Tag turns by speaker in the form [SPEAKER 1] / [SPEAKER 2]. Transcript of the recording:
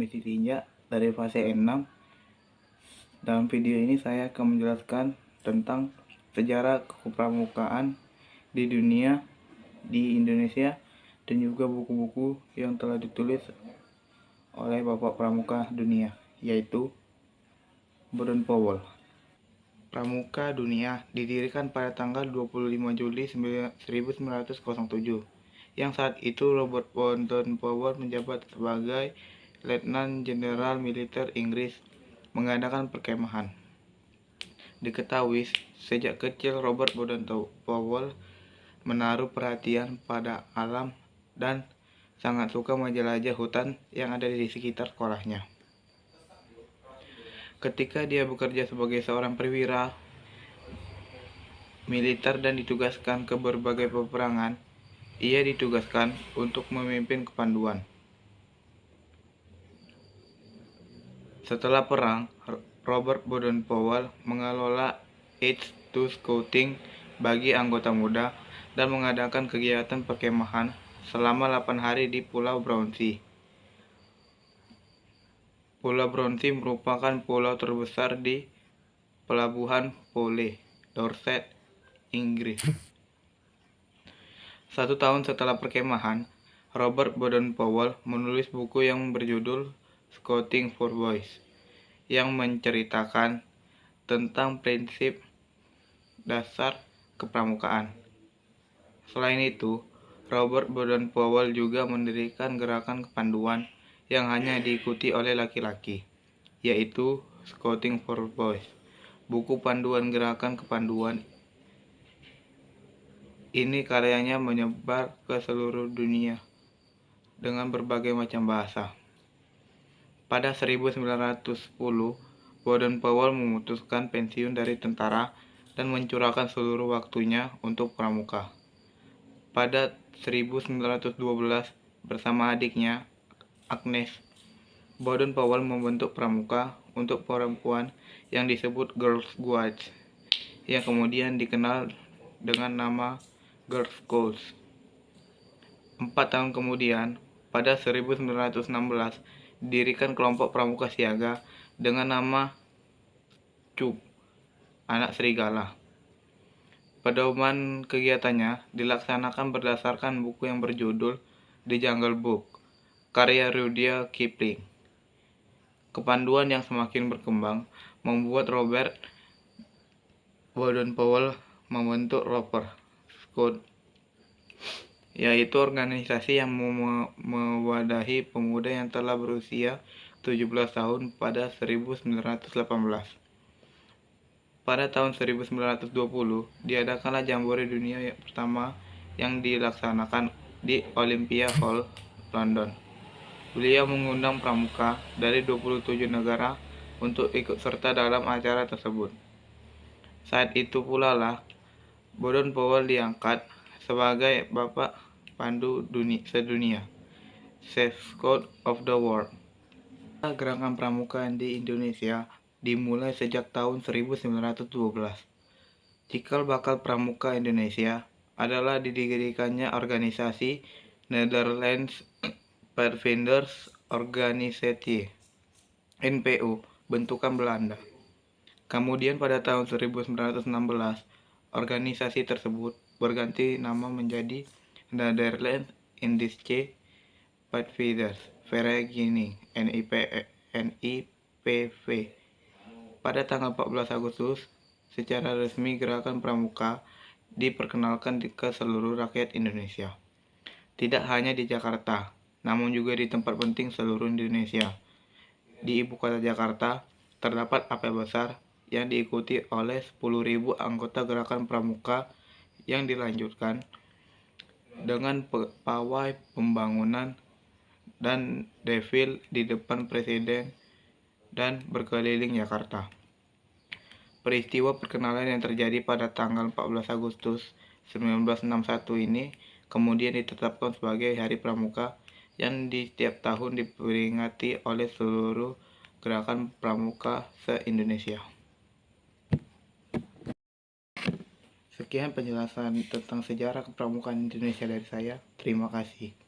[SPEAKER 1] Komisi 3 dari fase 6. Dalam video ini saya akan menjelaskan tentang sejarah kepramukaan di dunia, di Indonesia, dan juga buku-buku yang telah ditulis oleh Bapak Pramuka Dunia, yaitu Baden Powell. Pramuka Dunia didirikan pada tanggal 25 Juli 1907, yang saat itu Robert Baden Powell menjabat sebagai Letnan Jenderal Militer Inggris mengadakan perkemahan. Diketahui sejak kecil Robert Baden Powell menaruh perhatian pada alam dan sangat suka menjelajah hutan yang ada di sekitar sekolahnya. Ketika dia bekerja sebagai seorang perwira militer dan ditugaskan ke berbagai peperangan, ia ditugaskan untuk memimpin kepanduan. Setelah perang, Robert Baden Powell mengelola H2 Scouting bagi anggota muda dan mengadakan kegiatan perkemahan selama 8 hari di Pulau Brownsea. Pulau Brownsea merupakan pulau terbesar di Pelabuhan Poole, Dorset, Inggris. 1 tahun setelah perkemahan, Robert Baden Powell menulis buku yang berjudul Scouting for Boys, yang menceritakan tentang prinsip dasar kepramukaan. Selain itu, Robert Baden Powell juga mendirikan gerakan kepanduan yang hanya diikuti oleh laki-laki, yaitu Scouting for Boys. Buku panduan gerakan kepanduan ini karyanya menyebar ke seluruh dunia dengan berbagai macam bahasa. Pada 1910, Baden Powell memutuskan pensiun dari tentara dan mencurahkan seluruh waktunya untuk pramuka. Pada 1912, bersama adiknya, Agnes, Baden Powell membentuk pramuka untuk perempuan yang disebut Girls Guides, yang kemudian dikenal dengan nama Girls Scouts. 4 tahun kemudian, pada 1916, didirikan kelompok pramuka siaga dengan nama Cub, anak serigala. Pedoman kegiatannya dilaksanakan berdasarkan buku yang berjudul The Jungle Book, karya Rudyard Kipling. Kepanduan yang semakin berkembang membuat Robert Baden Powell membentuk Roper Scout, yaitu organisasi yang mewadahi pemuda yang telah berusia 17 tahun pada 1918. Pada tahun 1920, diadakanlah Jambore Dunia yang pertama yang dilaksanakan di Olympia Hall, London. Beliau mengundang pramuka dari 27 negara untuk ikut serta dalam acara tersebut. Saat itu pula lah Baden Powell diangkat sebagai Bapak Pandu Sedunia, Chief Scout of the World. Gerakan pramuka di Indonesia dimulai sejak tahun 1912. Cikal bakal pramuka Indonesia adalah didirikannya organisasi Netherlands Pathfinders Organisatie (NPO) bentukan Belanda. Kemudian pada tahun 1916, organisasi tersebut berganti nama menjadi Netherlands Indische Pathfinders Vereniging (NIPV). Pada tanggal 14 Agustus, secara resmi gerakan pramuka diperkenalkan ke seluruh rakyat Indonesia. Tidak hanya di Jakarta, namun juga di tempat penting seluruh Indonesia. Di ibu kota Jakarta, terdapat apel besar yang diikuti oleh 10.000 anggota gerakan pramuka yang dilanjutkan dengan pawai pembangunan dan defil di depan Presiden dan berkeliling Jakarta. Peristiwa perkenalan yang terjadi pada tanggal 14 Agustus 1961 ini kemudian ditetapkan sebagai Hari Pramuka yang di setiap tahun diperingati oleh seluruh gerakan pramuka se-Indonesia. Sekian penjelasan tentang sejarah kepramukaan Indonesia dari saya. Terima kasih.